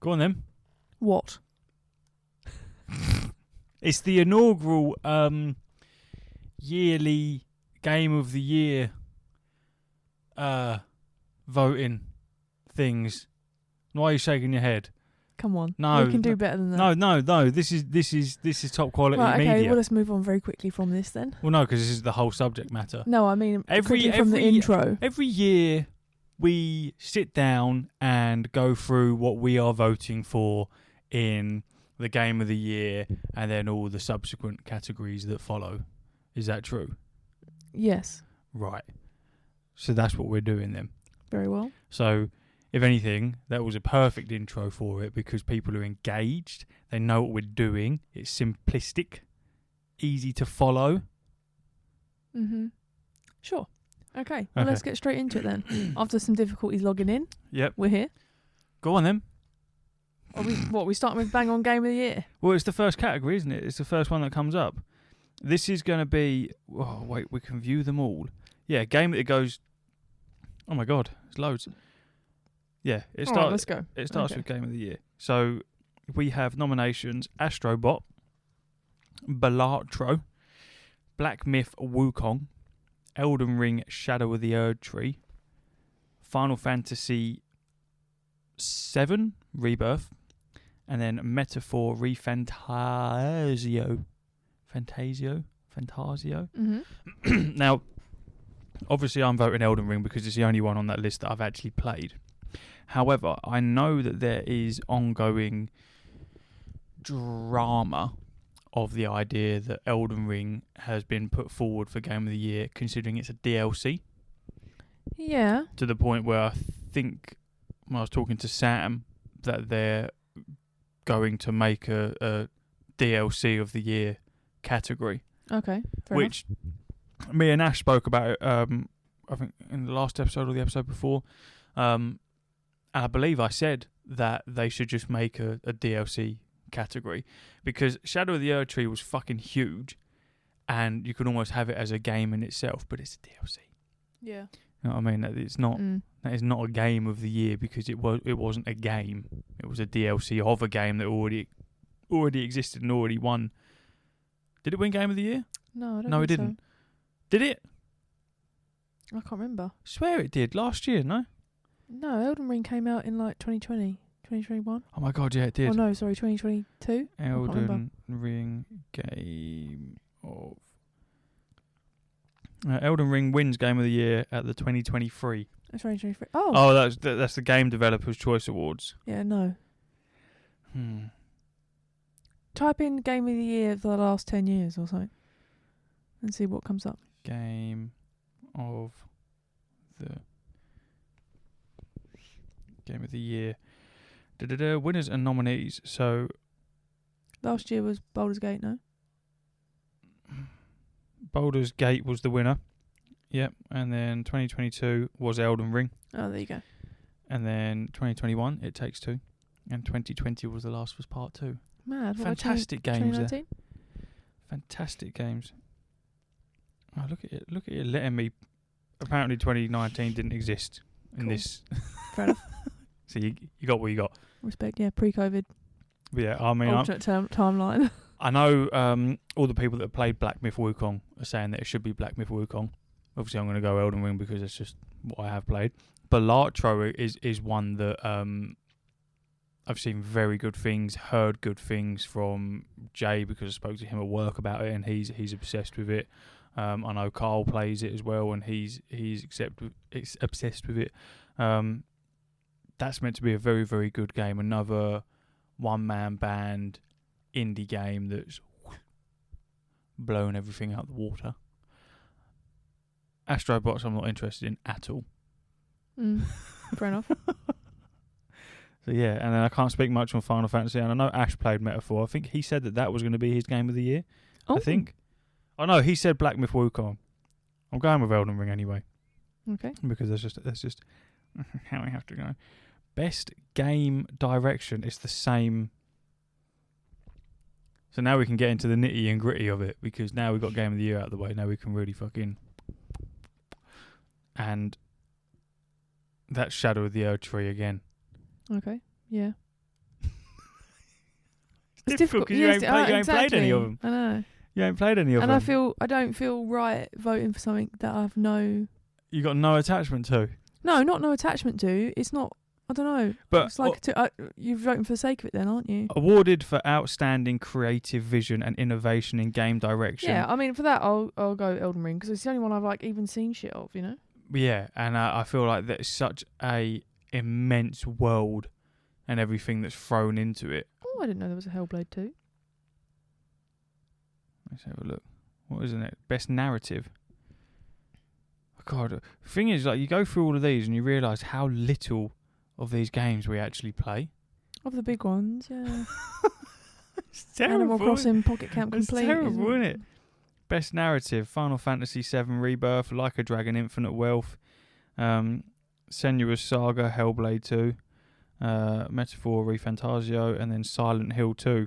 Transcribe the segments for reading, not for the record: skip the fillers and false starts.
Go on then. What? It's the inaugural yearly Game of the Year voting things. Why are you shaking your head? Come on. No, We can do better than that. No. This is top quality Right, okay, media. well, let's move on very quickly from this then. Well, no, because this is the whole subject matter. No, I mean, quickly from the intro. Every year we sit down and go through what we are voting for in the Game of the Year and then all the subsequent categories that follow. Is that true? Yes. Right. So that's what we're doing then. Very well. So, if anything, that was a perfect intro for it because people are engaged. They know what we're doing. It's simplistic, easy to follow. Mm-hmm. Sure. Okay. Well, let's get straight into it then. After some difficulties logging in. Yep. We're here. Go on then. We starting with bang on Game of the Year? Well, it's the first category, isn't it? It's the first one that comes up. This is going to be... Oh, wait, we can view them all. Yeah, game that goes... Oh my God, it's loads. Yeah, it starts. Right, let's go. It starts with Game of the Year. So we have nominations: Astrobot, Balatro, Black Myth Wukong, Elden Ring: Shadow of the Erdtree, Final Fantasy VII Rebirth, and then Metaphor Refantasio. Fantasio. Mm-hmm. Now, obviously, I'm voting Elden Ring because it's the only one on that list that I've actually played. However, I know that there is ongoing drama of the idea that Elden Ring has been put forward for Game of the Year, considering it's a DLC. Yeah. To the point where I think, when I was talking to Sam, that they're going to make a DLC of the year category. Okay. Which me and Ash spoke about it, I think in the last episode or the episode before. And I believe I said that they should just make a DLC category because Shadow of the Erdtree was fucking huge and you could almost have it as a game in itself, but it's a DLC. Yeah. You know what I mean? It's not. That is not a game of the year because it wasn't a game. It was a DLC of a game that already existed and already won. Did it win Game of the Year? No, I don't No, it think didn't. Did it? I can't remember. I swear it did. Last year, no? No, Elden Ring came out in like 2020, 2021. Oh my God, yeah, it did. Oh no, sorry, 2022. Elden Ring Game of... Elden Ring wins Game of the Year at the 2023. 2023. Oh. Oh, that's the Game Developers Choice Awards. Yeah, no. Type in Game of the Year for the last 10 years or something and see what comes up. Game of the Year. Winners and nominees. So last year was Baldur's Gate, no? Baldur's Gate was the winner. Yep. And then 2022 was Elden Ring. Oh, there you go. And then 2021, It Takes Two. And 2020 was The Last of Us Part 2. Mad. Fantastic games there. 2019? Fantastic games. Oh, look at it letting me... Apparently 2019 didn't exist in this. Fair enough. So you got what you got. Respect, yeah, pre-COVID. But yeah, I mean... Alternate timeline. I know all the people that have played Black Myth Wukong are saying that it should be Black Myth Wukong. Obviously, I'm going to go Elden Ring because it's just what I have played. Balatro is one that I've seen very good things, heard good things from Jay because I spoke to him at work about it, and he's obsessed with it. I know Carl plays it as well, and he's obsessed with it. That's meant to be a very, very good game. Another one-man band indie game that's blown everything out the water. Astrobots I'm not interested in at all. Fair enough. So yeah, and then I can't speak much on Final Fantasy, and I know Ash played Metaphor. I think he said that was going to be his game of the year. Oh. I think. Oh no, he said Black Myth Wukong. I'm going with Elden Ring anyway. Okay. Because that's just how we have to go. Best game direction is the same. So now we can get into the nitty and gritty of it because now we've got Game of the Year out of the way. Now we can really fucking... And that's Shadow of the Erdtree again. Okay, yeah. It's difficult because you ain't played any of them. I know. You ain't played any of them. And I don't feel right voting for something that I've no... You got no attachment to. No, not no attachment to. It's not... I don't know. But it's like you're voting for the sake of it then, aren't you? Awarded for outstanding creative vision and innovation in game direction. Yeah, I mean, for that, I'll go Elden Ring, because it's the only one I've like even seen shit of, you know? Yeah, and I feel like there's such a immense world and everything that's thrown into it. Oh, I didn't know there was a Hellblade 2. Let's have a look. What isn't it? Best narrative. God, the thing is, like, you go through all of these and you realise how little of these games we actually play. Of the big ones, yeah. It's terrible. Animal Crossing, Pocket Camp Complete. It's terrible, isn't it? Best narrative: Final Fantasy VII Rebirth, Like a Dragon, Infinite Wealth, Senua's Saga, Hellblade 2, Metaphor, ReFantasio, and then Silent Hill 2.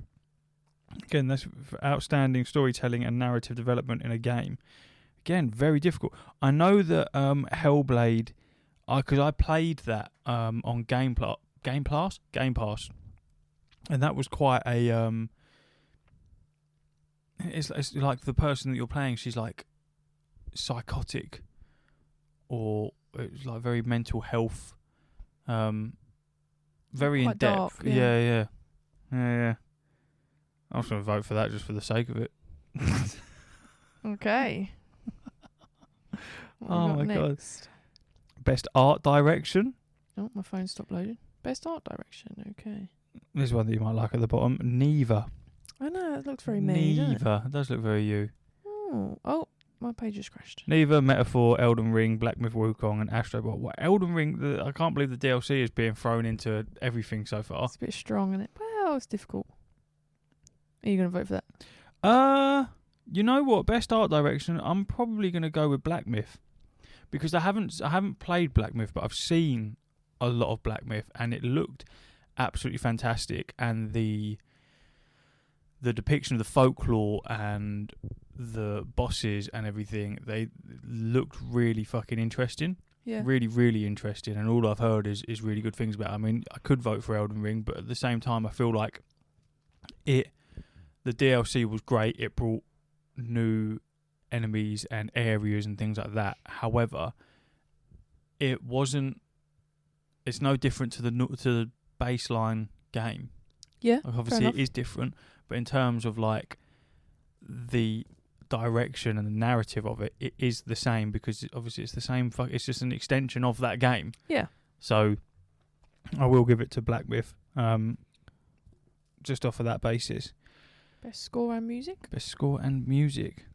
Again, that's for outstanding storytelling and narrative development in a game. Again, very difficult. I know that Hellblade, because I played that on Game Pass, and that was quite a it's like the person that you're playing, she's like psychotic, or it's like very mental health, very in depth. Dark, yeah. I was going to vote for that just for the sake of it. Okay. Oh my god. Best art direction. Oh, my phone stopped loading. Best art direction. Okay. There's one that you might like at the bottom. Neither. I know, it looks very me. Neither. It does look very you. Oh, my page just crashed. Neither, Metaphor, Elden Ring, Black Myth Wukong, and Astrobot. What Elden Ring? I can't believe the DLC is being thrown into everything so far. It's a bit strong, isn't it? Well, it's difficult. Are you going to vote for that? You know what? Best art direction. I'm probably going to go with Black Myth, because I haven't played Black Myth, but I've seen a lot of Black Myth, and it looked absolutely fantastic. And the depiction of the folklore and the bosses and everything, they looked really fucking interesting. Yeah. Really, really interesting. And all I've heard is really good things about it. I mean, I could vote for Elden Ring, but at the same time, I feel like the DLC was great. It brought new enemies and areas and things like that. However, it's no different to the baseline game. Yeah. Obviously, it is different, but in terms of like the direction and the narrative of it, it is the same, because obviously it's the same. It's just an extension of that game. Yeah. So I will give it to Black Myth, just off of that basis. Best score and music. Best score and music.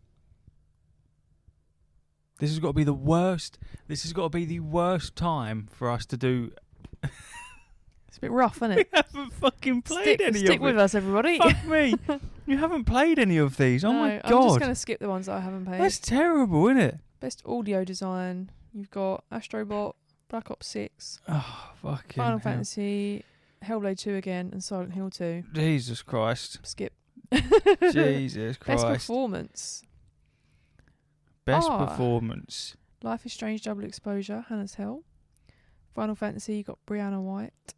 This has got to be the worst. This has got to be the worst time for us to do. It's a bit rough, isn't it? We haven't fucking played any of it. Stick with us, everybody. Fuck me. You haven't played any of these. Oh my god. I'm just going to skip the ones that I haven't played. That's terrible, isn't it? Best audio design. You've got Astrobot, Black Ops 6, Oh, fucking Final hell. Fantasy, Hellblade 2 again, and Silent Hill 2. Jesus Christ. Skip. Jesus Christ. Best performance. Best performance. Life is Strange Double Exposure, Hannah's Hell. Final Fantasy, you got Brianna White.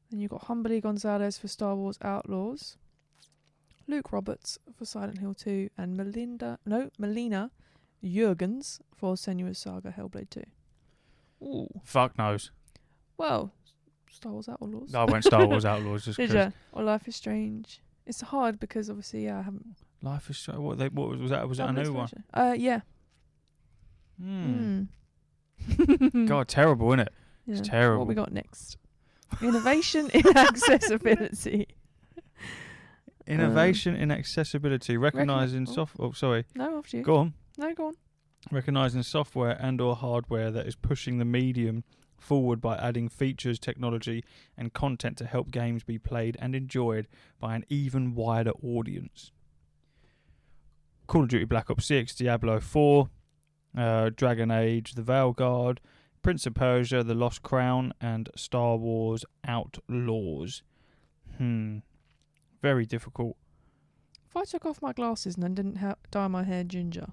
Then you got Humberly Gonzalez for Star Wars Outlaws. Luke Roberts for Silent Hill 2, and Melina Jurgens for Senua's Saga Hellblade 2. Ooh. Fuck knows. Well, Star Wars Outlaws. I went Star Wars Outlaws just Did because. you? Or Life is Strange. It's hard because obviously, I haven't. Life is Strange. What was that? Was that a new one? Yeah. God, terrible, isn't it? Yeah. It's terrible. What we got next? Innovation in accessibility. Innovation in accessibility, recognising Oh, sorry. No, after you. Go on. No, go on. Recognising software and/or hardware that is pushing the medium forward by adding features, technology, and content to help games be played and enjoyed by an even wider audience. Call of Duty Black Ops 6, Diablo 4, Dragon Age, The Veilguard, Prince of Persia, The Lost Crown, and Star Wars Outlaws. Very difficult. If I took off my glasses and then didn't dye my hair ginger,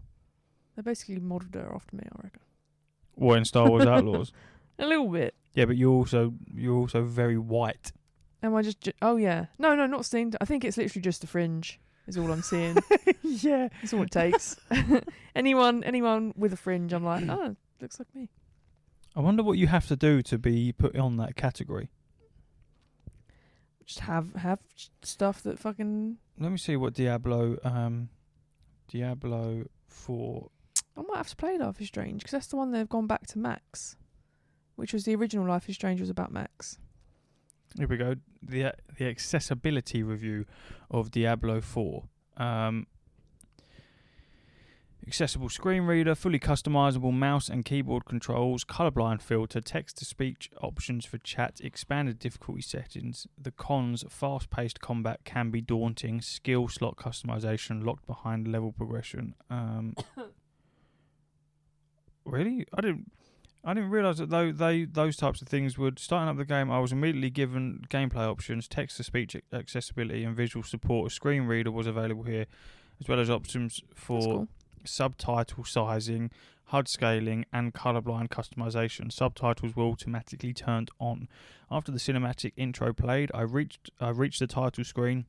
they basically modelled her after me, I reckon. What, in Star Wars Outlaws? A little bit. Yeah, but you're also very white. Am I just... oh, yeah. No, not Steam. I think it's literally just the fringe is all I'm seeing. Yeah. That's all it takes. Anyone with a fringe, I'm like, oh, looks like me. I wonder what you have to do to be put on that category. Just have stuff that fucking... Let me see what Diablo 4... I might have to play Life is Strange, because that's the one they've gone back to Max, which was the original Life is Strange was about Max. Here we go. The accessibility review of Diablo 4. Accessible screen reader, fully customizable mouse and keyboard controls, colorblind filter, text-to-speech options for chat, expanded difficulty settings. The cons: fast-paced combat can be daunting, skill slot customization locked behind level progression. Really? I didn't realise that those types of things would... Starting up the game, I was immediately given gameplay options, text-to-speech accessibility and visual support. A screen reader was available here, as well as options for subtitle sizing, HUD scaling and colorblind customization. Subtitles were automatically turned on. After the cinematic intro played, I reached the title screen.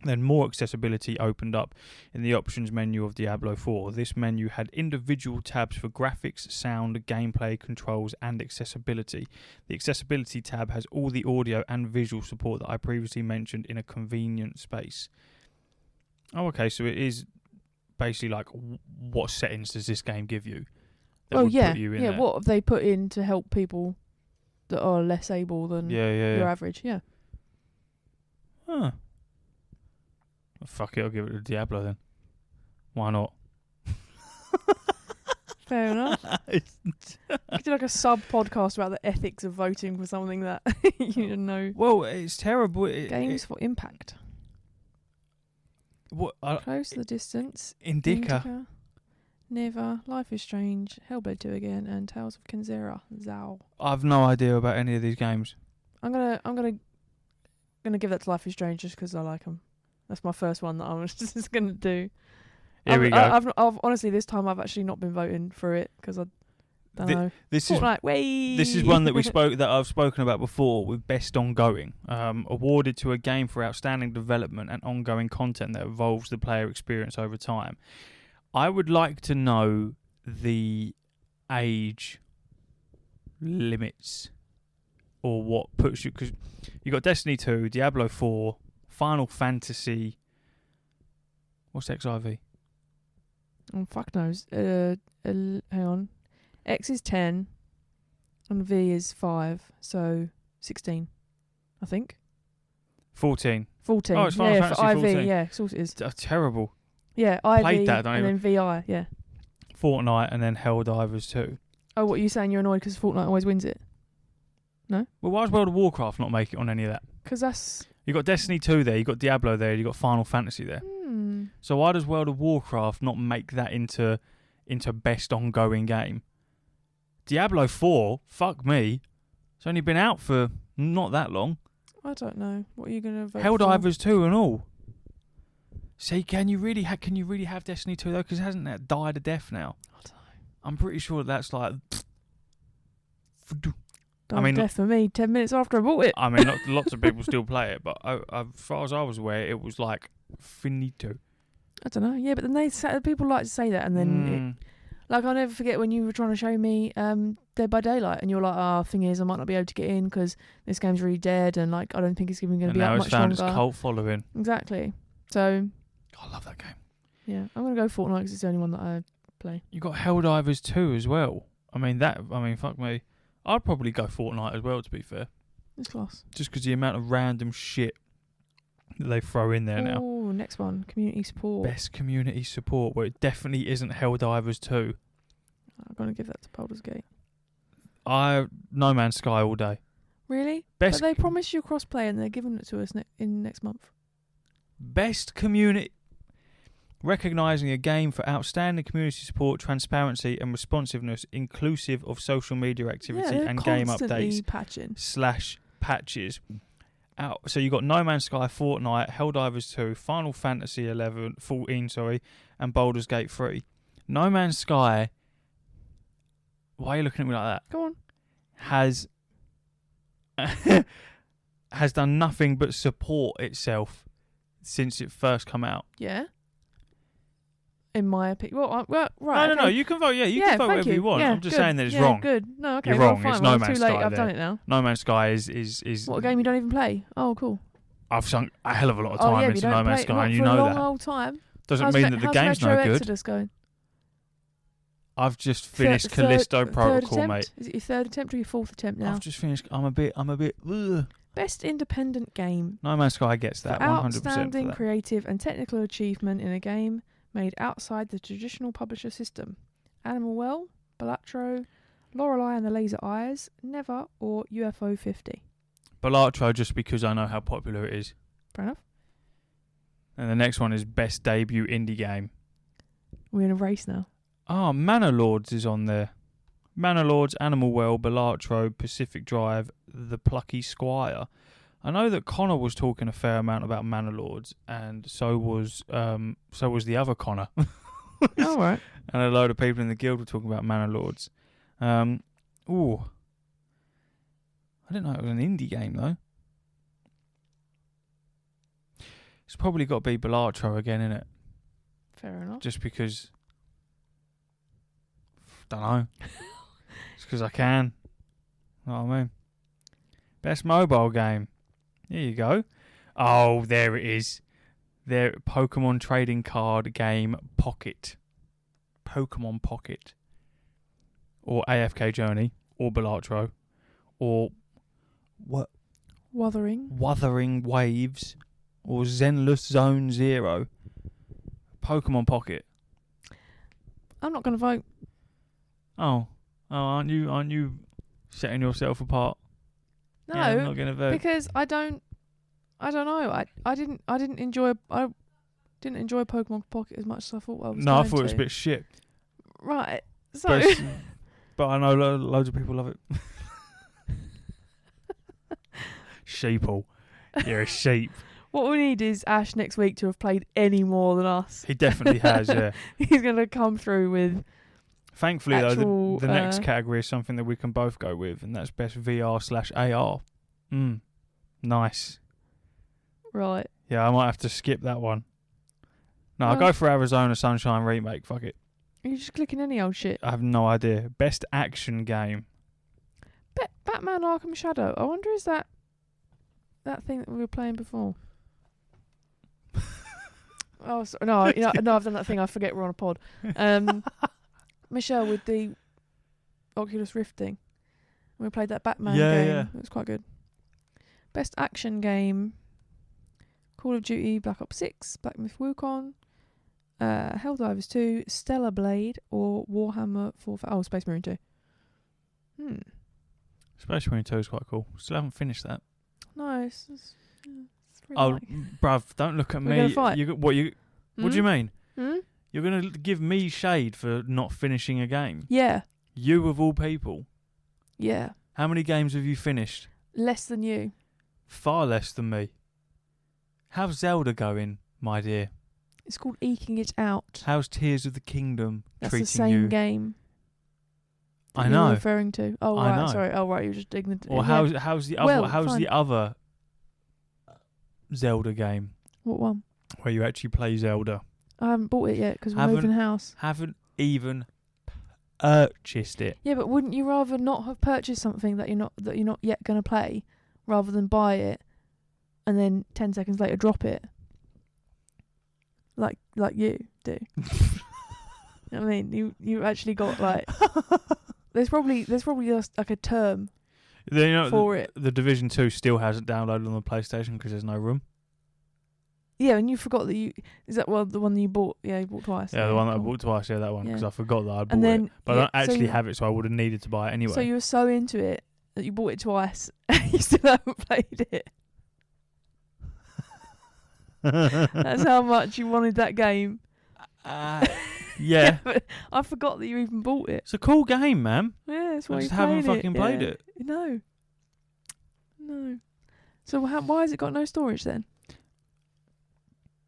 Then more accessibility opened up in the options menu of Diablo 4. This menu had individual tabs for graphics, sound, gameplay, controls, and accessibility. The accessibility tab has all the audio and visual support that I previously mentioned in a convenient space. Oh, okay, so it is basically like, what settings does this game give you? That would put you in there? What have they put in to help people that are less able than your average? Yeah. Huh. Well, fuck it, I'll give it to Diablo then. Why not? Fair enough. You could do like a sub-podcast about the ethics of voting for something that you didn't know. Well, it's terrible. Games for impact. What? Close the Distance. Indica. Never. Life is Strange. Hellblade 2 again, and Tales of Kenzera. Zao. I've no idea about any of these games. I'm gonna give that to Life is Strange just because I like them. That's my first one that I was just gonna do. Here we go. I've honestly this time I've actually not been voting for it because I don't know. This Fortnite, this is one that I've spoken about before with best ongoing, awarded to a game for outstanding development and ongoing content that evolves the player experience over time. I would like to know the age limits or what puts you, because you got Destiny 2, Diablo 4, Final Fantasy. What's XIV? Oh, fuck knows. Hang on. X is 10 and V is 5, so 16, I think. 14. 14. Oh, it's Final Fantasy for 14. IV, yeah, of course it is. Terrible. Yeah, IV Played that, don't and even. then VI, yeah. Fortnite and then Helldivers 2. Oh, what, are you saying you're annoyed because Fortnite always wins it? No? Well, why does World of Warcraft not make it on any of that? Because that's... You got Destiny 2 there, you got Diablo there, you got Final Fantasy there. So why does World of Warcraft not make that into best ongoing game? Diablo 4, fuck me, it's only been out for not that long. I don't know. What are you going to vote Helldivers 2 and all. See, can you really have Destiny 2 though? Because hasn't that died a death now? I don't know. I'm pretty sure that's like... Death for me 10 minutes after I bought it. I mean, lots of people still play it, but as far as I was aware, it was like finito. I don't know. Yeah, but then people like to say that, and then like I'll never forget when you were trying to show me Dead by Daylight, and you're like, thing is, I might not be able to get in because this game's really dead, and like I don't think it's even going to be out much longer. And now it's found its cult following. Exactly. So. I love that game. Yeah, I'm gonna go Fortnite because it's the only one that I play. You got Helldivers 2 as well. I mean, fuck me. I'd probably go Fortnite as well, to be fair. It's class. Just because the amount of random shit that they throw in there now. Oh, next one. Community support. Best community support, where it definitely isn't Helldivers 2. I'm going to give that to Baldur's Gate. No Man's Sky all day. Really? But they promised you crossplay and they're giving it to us in next month. Best community... Recognising a game for outstanding community support, transparency and responsiveness, inclusive of social media activity and game updates /patches. So you got No Man's Sky, Fortnite, Helldivers 2, Final Fantasy 14, and Baldur's Gate 3. No Man's Sky, why are you looking at me like that? Go on. Has has done nothing but support itself since it first come out. Yeah. In my opinion. Well, right. No. You can vote. Yeah, you can vote whatever you want. Yeah, I'm just good. saying that it's yeah, wrong. Good. No, okay. You're well, wrong. Fine. It's well, No it's Man's too late. Sky I've there. done it now. No Man's Sky is. What, a game you don't even play? Oh, cool. I've sunk a hell of a lot of Oh, time yeah, into No Man's Sky, and you for know a long that. old time. Doesn't mean that the game's no good. Exodus going? I've just finished Callisto Protocol, third mate. Is it your third attempt or your fourth attempt now? I've just finished. I'm a bit. Ugh. Best independent game. No Man's Sky gets that 100%. Outstanding For that. creative and technical achievement in a game made outside the traditional publisher system. Animal Well, Balatro, Lorelei and the Laser Eyes, Never, or UFO 50. Balatro, just because I know how popular it is. Fair enough. And the next one is best debut indie game. We're in a race now. Oh, Manor Lords is on there. Manor Lords, Animal Well, Balatro, Pacific Drive, The Plucky Squire. I know that Connor was talking a fair amount about Manor Lords, and so was the other Connor. All right. And a load of people in the guild were talking about Manor Lords. Ooh. I didn't know it was an indie game, though. It's probably got to be Balatro again, innit? Fair enough. Just because... Don't know. Just because I can. Know what I mean? Best mobile game. Here you go. Oh, there it is. There, Pokemon trading card game Pocket. Pokemon Pocket. Or AFK Journey. Or Balatro. Or what? Wuthering Waves. Or Zenless Zone Zero. Pokemon Pocket. I'm not going to vote. Oh, aren't you setting yourself apart? No, yeah, I'm not going to vote. because I don't know. I didn't enjoy Pokemon Pocket as much as I thought I was. No, I thought it was a bit shit. Right. So but I know loads of people love it. Sheeple. You're a sheep. what we need is Ash next week to have played any more than us. He definitely has, yeah. He's going to come through with... Thankfully, though, the next category is something that we can both go with, and that's best VR/AR. Nice. Right. Yeah, I might have to skip that one. No, I'll go for Arizona Sunshine Remake. Fuck it. Are you just clicking any old shit? I have no idea. Best action game. Batman Arkham Shadow. I wonder is that thing that we were playing before? Oh, sorry. No, no, I've done that thing. I forget we're on a pod. Michelle with the Oculus Rift thing. We played that Batman game. Yeah. It was quite good. Best action game. Call of Duty Black Ops 6, Black Myth Wukong, Helldivers 2, Stellar Blade, or Warhammer 4,000. Oh, Space Marine 2. Space Marine 2 is quite cool. Still haven't finished that. Nice. It's Bruv, don't look at me. We're gonna fight. What do you mean? Hmm? You're going to give me shade for not finishing a game? Yeah. You of all people. Yeah. How many games have you finished? Less than you. Far less than me. How's Zelda going, my dear? It's called Eking It Out. How's Tears of the Kingdom That's treating the same you? game. I You're know. referring to. Oh, I right. know. Sorry. Oh, right. You're just ignorant. Or how's the other Zelda game What one? where you actually play Zelda? I haven't bought it yet because we're moving house. Haven't even purchased it. Yeah, but wouldn't you rather not have purchased something that you're not yet going to play, rather than buy it and then 10 seconds later drop it? Like you do. You know what I mean? You actually got like there's probably just like a term for it. The Division 2 still hasn't downloaded on the PlayStation because there's no room. Yeah, and you forgot that is that the one that you bought? Yeah, you bought twice. Yeah, the one that I bought twice. Yeah, that one because I forgot that I bought then, it, but I don't actually have it, so I would have needed to buy it anyway. So you were so into it that you bought it twice, and you still haven't played it. That's how much you wanted that game. Yeah. But I forgot that you even bought it. It's a cool game, man. Yeah, that's why I you just haven't played fucking played it. No. So why has it got no storage then?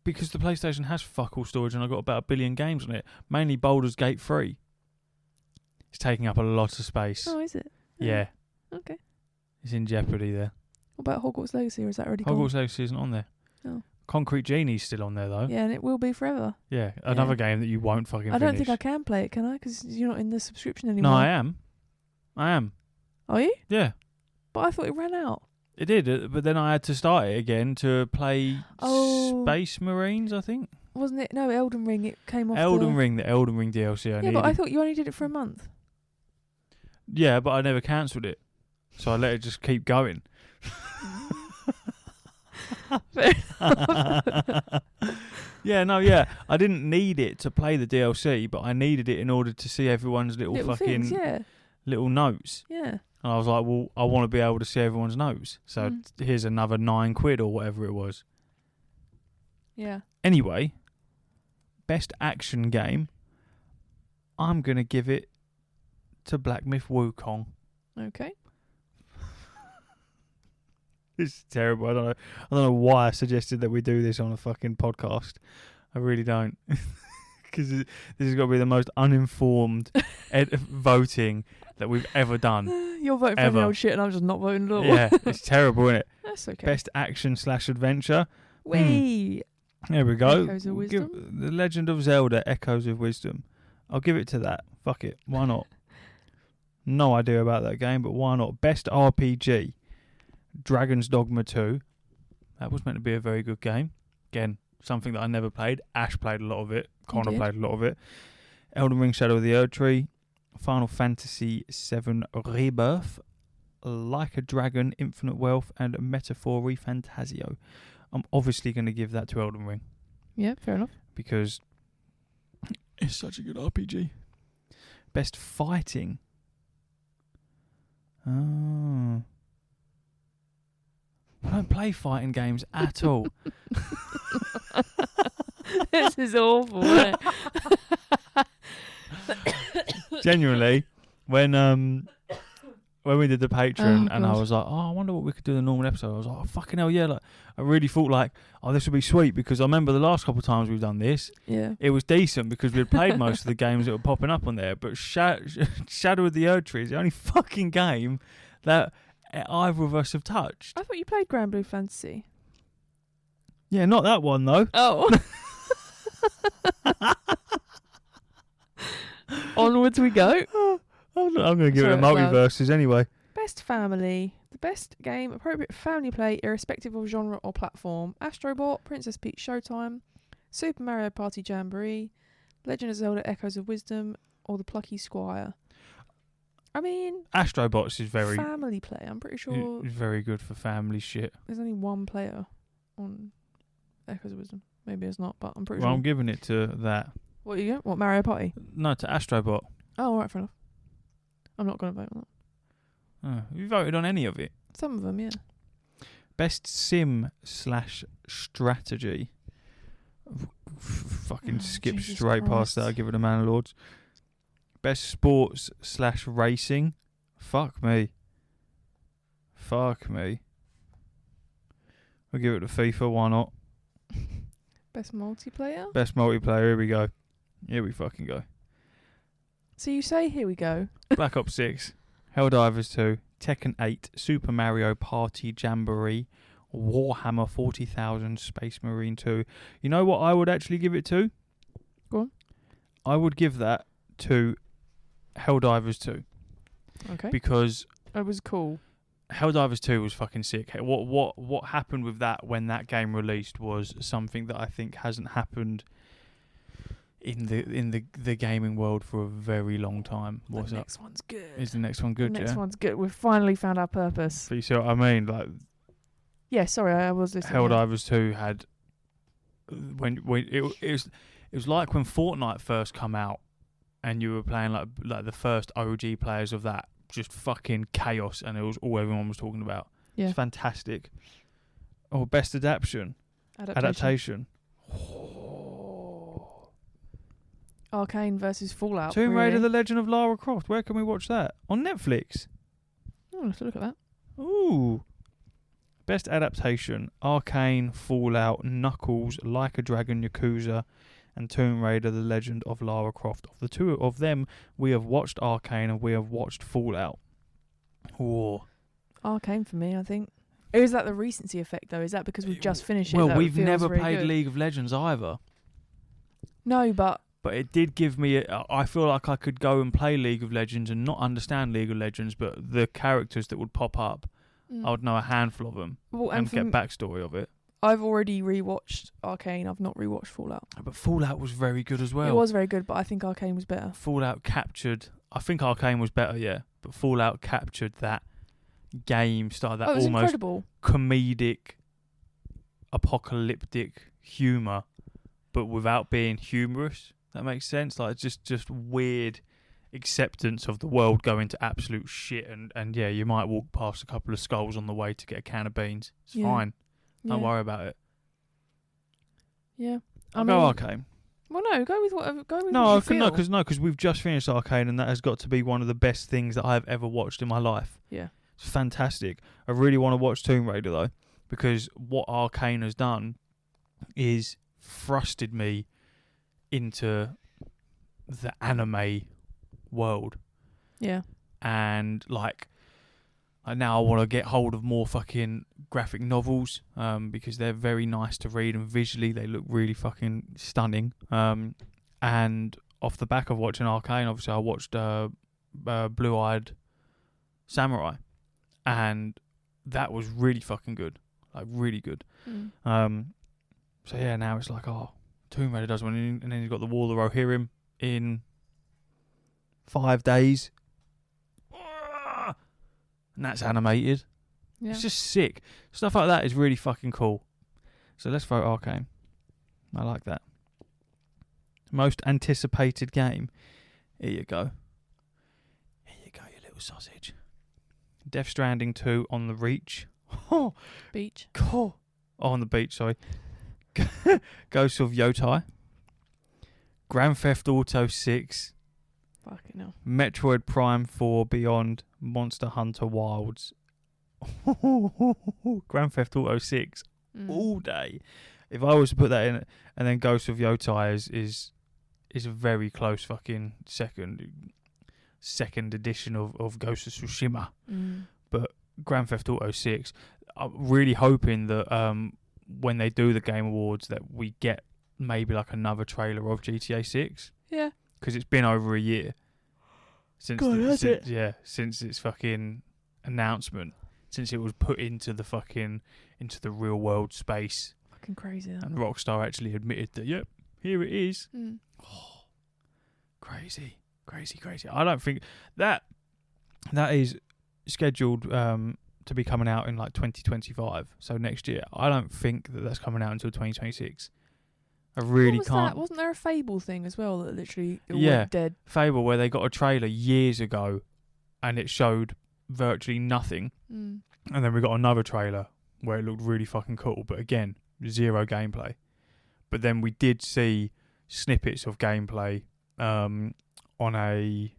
Because the PlayStation has fuck all storage and I've got about 1 billion games on it. Mainly Baldur's Gate 3. It's taking up a lot of space. Oh, is it? Yeah. Okay. It's in jeopardy there. What about Hogwarts Legacy, or is that already Hogwarts gone? Legacy isn't on there. Oh. Concrete Genie's still on there though. Yeah, and it will be forever. Yeah, another game that you won't fucking I don't finish. think I can play it, can I? Because you're not in the subscription anymore. No, I am. Are you? Yeah. But I thought it ran out. It did, but then I had to start it again to play Space Marines, I think. Wasn't it? No, Elden Ring. It came off. The Elden Ring DLC I needed. But I thought you only did it for a month. Yeah, but I never cancelled it. So I let it just keep going. Yeah. I didn't need it to play the DLC, but I needed it in order to see everyone's little fucking things, little notes. Yeah. And I was like, well, I want to be able to see everyone's notes. So here's another £9 or whatever it was. Yeah. Anyway, best action game, I'm going to give it to Black Myth Wukong. Okay. This is terrible. I don't know why I suggested that we do this on a fucking podcast. I really don't. Because this has got to be the most uninformed voting that we've ever done. You're voting for any old shit and I'm just not voting at all. Yeah, it's terrible, isn't it? That's okay. Best action/adventure. Wee! There we go. Echoes of Wisdom. The Legend of Zelda, Echoes of Wisdom. I'll give it to that. Fuck it. Why not? No idea about that game, but why not? Best RPG. Dragon's Dogma 2. That was meant to be a very good game. Again, something that I never played. Ash played a lot of it. Connor played a lot of it. Elden Ring Shadow of the Erdtree. Final Fantasy VII Rebirth. Like a Dragon, Infinite Wealth, and Metaphor Fantasio. I'm obviously going to give that to Elden Ring. Yeah, fair enough. Because it's such a good RPG. Best fighting. Oh. I don't play fighting games at all. This is awful, isn't it? Genuinely, when we did the Patreon and I God. was like, I wonder what we could do in the normal episode. I was like, fucking hell, yeah. Like, I really thought this would be sweet because I remember the last couple of times we've done this, it was decent because we had played most of the games that were popping up on there. But Shadow of the Erdtree is the only fucking game that either of us have touched. I thought you played Grand Blue Fantasy. Yeah, not that one though. Oh. Onwards we go. I'm going to give it a multiverses anyway. Best family. The best game, appropriate family play, irrespective of genre or platform. Astrobot, Princess Peach Showtime, Super Mario Party Jamboree, Legend of Zelda Echoes of Wisdom, or The Plucky Squire. I mean, Astrobots is very family play. I'm pretty sure it's very good for family shit. there's only one player on Echoes of Wisdom. Maybe it's not, but I'm pretty Well, sure. I'm giving it to that. What you get? What, Mario Party? No, to Astrobot. Oh, alright, fair enough. I'm not going to vote on that. Oh, you voted on any of it? Some of them, yeah. Best sim/strategy. Fucking skip Jesus straight past that. Christ. I'll give it to Man of Lords. Best sports/racing. Fuck me. I'll give it to FIFA. Why not? Best multiplayer? Best multiplayer. Here we go. Here we fucking go. So you say, here we go. Black Ops 6, Helldivers 2, Tekken 8, Super Mario Party Jamboree, Warhammer 40,000, Space Marine 2. You know what I would actually give it to? Go on. I would give that to Helldivers 2. Okay. Because It was cool. Helldivers 2 was fucking sick. What happened with that when that game released was something that I think hasn't happened in the gaming world for a very long time. What's the up? next one's good. Is the next one good? The next yeah. one's good. We've finally found our purpose. But you see what I mean? Like, Yeah, sorry, I was listening. Helldivers 2 had when it was like when Fortnite first come out, and you were playing like the first OG players of that, just fucking chaos, and it was all everyone was talking about. Yeah. It's fantastic. Oh, best adaptation. Arcane versus Fallout. Tomb really. Raider: The Legend of Lara Croft. Where can we watch that? On Netflix. Oh, let's look at that. Ooh. Best adaptation: Arcane, Fallout, Knuckles, Like a Dragon, Yakuza, and Tomb Raider: The Legend of Lara Croft. Of the two of them, we have watched Arcane and we have watched Fallout. Ooh. Arcane for me, I think. Is that the recency effect though? Is that because we've just finished it? Well, that it we've feels never very played good? League of Legends either. No, but It did give me. I feel like I could go and play League of Legends and not understand League of Legends, but the characters that would pop up, I would know a handful of them well, and get backstory of it. I've already rewatched Arcane. I've not rewatched Fallout. But Fallout was very good as well. It was very good, but I think Arcane was better. Fallout captured. I think Arcane was better, yeah, but Fallout captured that game style, that it was almost incredible. comedic, apocalyptic humor, but without being humorous. That makes sense. Like it's just weird acceptance of the world going to absolute shit, and yeah, you might walk past a couple of skulls on the way to get a can of beans. It's fine. Don't worry about it. Yeah, I'll go Arcane. Well, no, go with whatever. Go with No, what you feel. because we've just finished Arcane, and that has got to be one of the best things that I've ever watched in my life. Yeah, it's fantastic. I really want to watch Tomb Raider though, because what Arcane has done is thrusted me into the anime world. Yeah. And like now I want to get hold of more fucking graphic novels because they're very nice to read and visually they look really fucking stunning. And off the back of watching Arcane, obviously I watched Blue-Eyed Samurai, and that was really fucking good, like really good. So yeah, now it's like, oh, Tomb Raider does one, and then you've got the Wall of Rohirrim in 5 days, and that's animated. Yeah. It's just sick. Stuff like that is really fucking cool. So let's vote Arcane. I like that. Most anticipated game. Here you go. Here you go, you little sausage. Death Stranding 2 on the Reach. Beach. Oh, on the beach, sorry. Ghost of Yotai. Grand Theft Auto 6. Fucking hell. Metroid Prime 4 Beyond. Monster Hunter Wilds. Grand Theft Auto 6 all day. If I was to put that in, and then Ghost of Yotai is a very close fucking second edition of Ghost of Tsushima. But Grand Theft Auto 6, I'm really hoping that when they do the Game Awards that we get maybe like another trailer of GTA 6. Yeah. Because it's been over a year since since its fucking announcement, since it was put into the real world space. Fucking crazy. That. And Rockstar actually admitted that, yep, here it is. Oh, crazy. I don't think that is scheduled to be coming out in like 2025, so next year. I don't think that's coming out until 2026. I really can't. That? Wasn't there a Fable thing as well that literally went dead? Fable, where they got a trailer years ago and it showed virtually nothing, and then we got another trailer where it looked really fucking cool, but again, zero gameplay. But then we did see snippets of gameplay on one of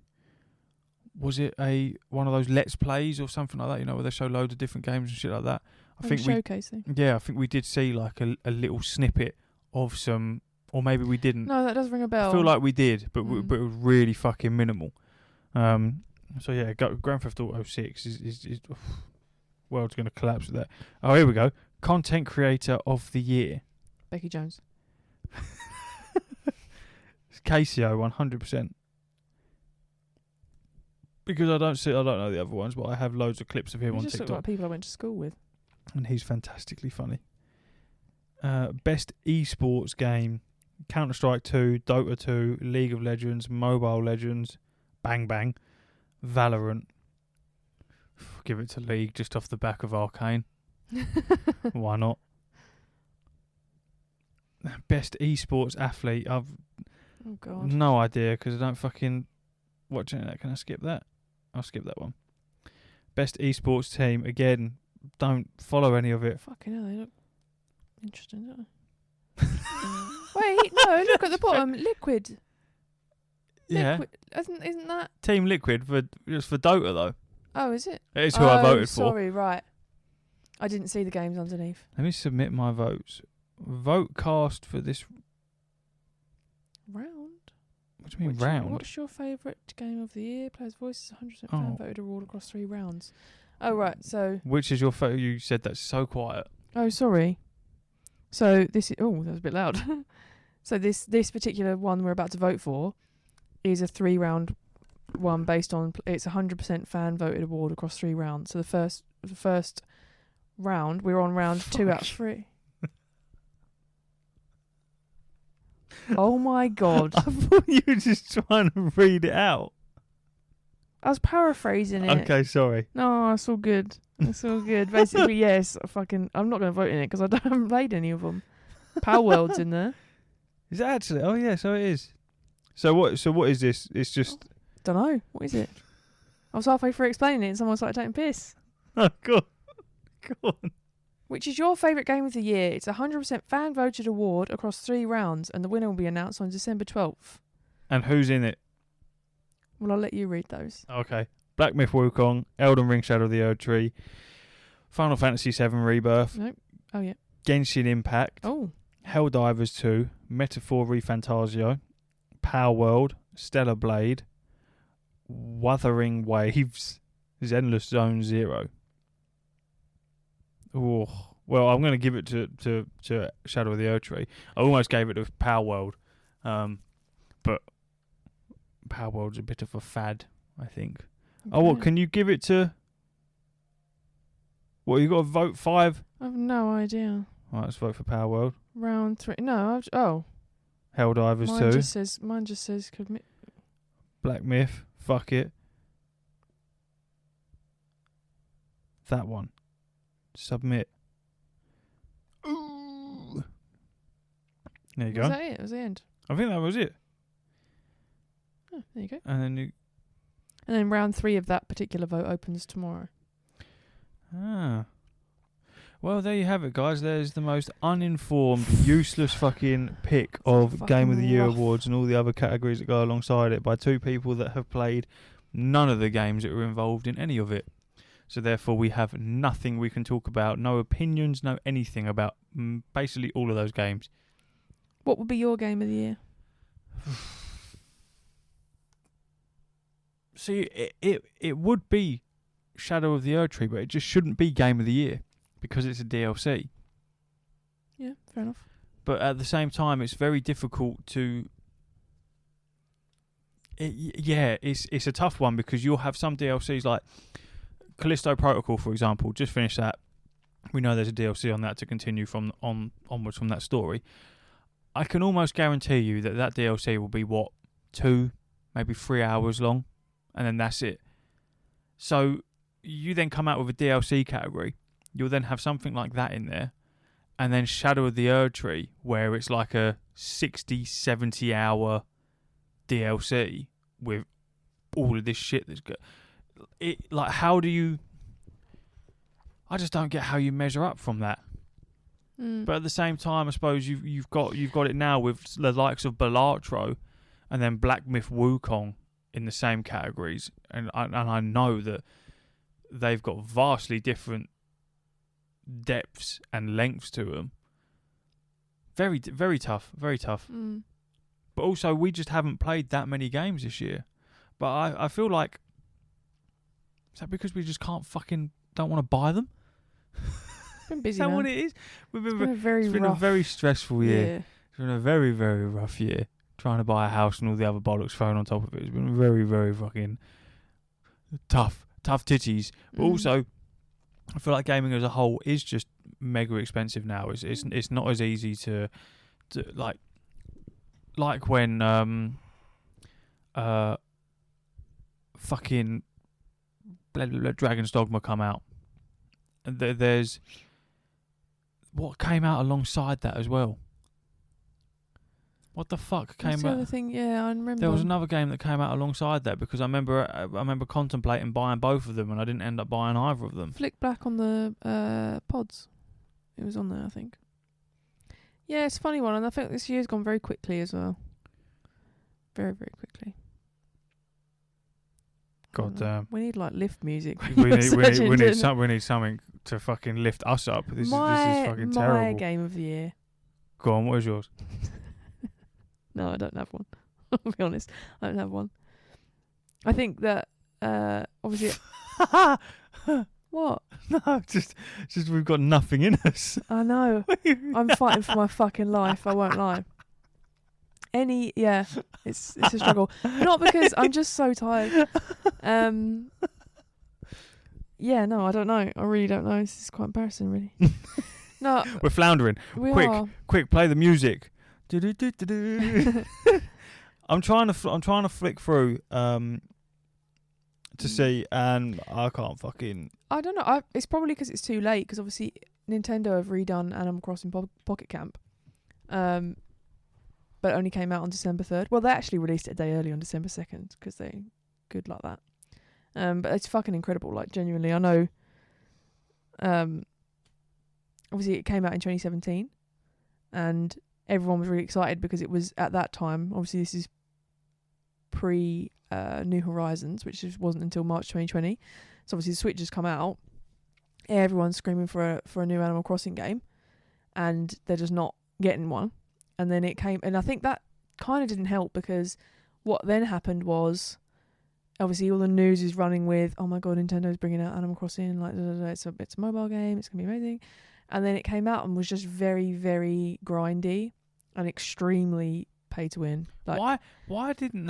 those Let's Plays or something like that, you know, where they show loads of different games and shit like that. I think we did see like a little snippet of some, or maybe we didn't. No, that does ring a bell. I feel like we did, but but it was really fucking minimal. So yeah, Grand Theft Auto 6 is world's going to collapse with that. Oh, here we go. Content Creator of the Year. Becky Jones. It's Casio, 100%. Because I don't know the other ones, but I have loads of clips of him on just TikTok. Look like people I went to school with. And he's fantastically funny. Best esports game: Counter-Strike 2, Dota 2, League of Legends, Mobile Legends, Bang Bang, Valorant. Give it to League just off the back of Arcane. Why not? Best esports athlete. I've no idea because I don't fucking watch any of that. Can I skip that? I'll skip that one. Best esports team. Again, don't follow any of it. Fucking hell, they look interesting, don't they? Wait, no, look at the bottom. Liquid. Yeah. Isn't that Team Liquid for Dota though? Oh, is it? It is who I voted for. Sorry, right. I didn't see the games underneath. Let me submit my votes. Vote cast for this round. What do you mean round? What's your favourite game of the year? Players' Voices 100% fan voted award across 3 rounds. Oh, right. So, Which is your favourite? You said that's so quiet. oh, sorry. So this is, oh, that was a bit loud. So this particular one we're about to vote for is a 3-round one based on, it's 100% fan voted award across 3 rounds. So the first round, we're on round 2 out of 3. Oh my God. I thought you were just trying to read it out. I was paraphrasing it. Okay, sorry. No, it's all good. It's all good. Basically, yes, I'm not going to vote in it because I haven't played any of them. Power World's in there. Is it actually? Oh yeah, so it is. So what is this? It's just. Don't know. What is it? I was halfway through explaining it and someone started taking piss. Oh, go on. Which is your favourite game of the year? It's a 100% fan voted award across 3 rounds, and the winner will be announced on December 12th. And who's in it? Well, I'll let you read those. Okay. Black Myth Wukong, Elden Ring Shadow of the Erd Tree, Final Fantasy VII Rebirth, Nope. Oh, yeah. Genshin Impact, Oh. Helldivers 2, Metaphor Refantasio, Power World, Stellar Blade, Wuthering Waves, Zenless Zone Zero. Oh, well, I'm going to give it to Shadow of the Erd Tree. I almost gave it to Power World, but Power World's a bit of a fad, I think. Okay. Oh, what, can you give it to... What, you got to vote 5? I have no idea. Alright, let's vote for Power World. Round 3. No, Helldivers mine 2. Mine just says commit. Black Myth. Fuck it. That one. Submit. Ooh. There you go. Was that it? Was the end? I think that was it. Oh, there you go. And then round 3 of that particular vote opens tomorrow. Well, there you have it, guys. There's the most uninformed, useless fucking pick of Fucking Game of the Year rough. awards and all the other categories that go alongside it by 2 people that have played none of the games that were involved in any of it. So therefore, we have nothing we can talk about, no opinions, no anything about basically all of those games. What would be your game of the year? See, it would be Shadow of the Erd Tree, but it just shouldn't be Game of the Year because it's a DLC. Yeah, fair enough. But at the same time, it's very difficult to... It's a tough one because you'll have some DLCs like Callisto Protocol, for example. Just finished that. We know there's a DLC on that to continue from onwards from that story. I can almost guarantee you that DLC will be, 2, maybe 3 hours long, and then that's it. So you then come out with a DLC category. You'll then have something like that in there. And then Shadow of the Erd Tree, where it's like a 60, 70 hour DLC with all of this shit that's good. Like, how do you... I just don't get how you measure up from that. But at the same time, I suppose you've got it now with the likes of Balatro and then Black Myth Wukong in the same categories. And I know that they've got vastly different depths and lengths to them. Very, very tough. Very tough. But also, we just haven't played that many games this year. But I feel like... Is that because we just don't want to buy them? Been busy, Is that man. what it is? It's been a very stressful year. Yeah. It's been a very, very rough year. Trying to buy a house and all the other bollocks thrown on top of it. It's been very, very fucking tough titties. But also, I feel like gaming as a whole is just mega expensive now. It's not as easy to like when fucking Dragon's Dogma come out. And there's what came out alongside that as well. What the fuck came That's the out? other thing, yeah, I remember. There was another game that came out alongside that because I remember contemplating buying both of them and I didn't end up buying either of them. Flick Black on the pods. It was on there, I think. Yeah, it's a funny one, and I think this year's gone very quickly as well. Very, very quickly. God damn. We need like lift music. We need something to fucking lift us up. This is fucking terrible. My game of the year. Go on, what is yours? No, I don't have one. I'll be honest. I don't have one. I think that obviously. What? What? No, just we've got nothing in us. I know. I'm fighting for my fucking life. I won't lie. It's a struggle. Not because I'm just so tired. Yeah, no, I don't know. I really don't know. This is quite embarrassing, really. No, We're floundering. we Quick. are. Quick, play the music. Do-do-do-do-do. I'm trying to flick through to see, and I can't fucking. I don't know. It's probably because it's too late. Because obviously Nintendo have redone Animal Crossing Pocket Camp, but it only came out on December 3rd. Well, they actually released it a day early on December 2nd because they good like that. But it's fucking incredible. Like genuinely, I know. Obviously, it came out in 2017, and everyone was really excited because it was at that time. Obviously, this is pre New Horizons, which wasn't until March 2020. So obviously, the Switch has come out. Everyone's screaming for a new Animal Crossing game, and they're just not getting one. And then it came, and I think that kind of didn't help because what then happened was, obviously, all the news is running with, oh my god, Nintendo's bringing out Animal Crossing, like it's a mobile game, it's gonna be amazing. And then it came out and was just very, very grindy and extremely pay to win. Like, why didn't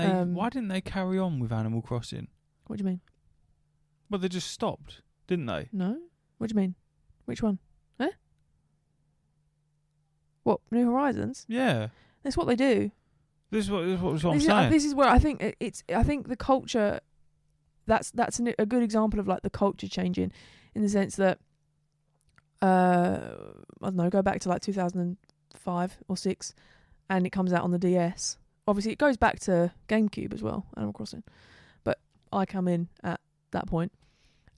they carry on with Animal Crossing? What do you mean? Well, they just stopped, didn't they? No. What do you mean? Which one? Eh? What, New Horizons? Yeah. That's what they do. This is what I'm saying. This is where I think I think the culture. That's a good example of like the culture changing, in the sense that I don't know, go back to like 2005 or 6, and it comes out on the DS. Obviously, it goes back to GameCube as well, Animal Crossing, but I come in at that point.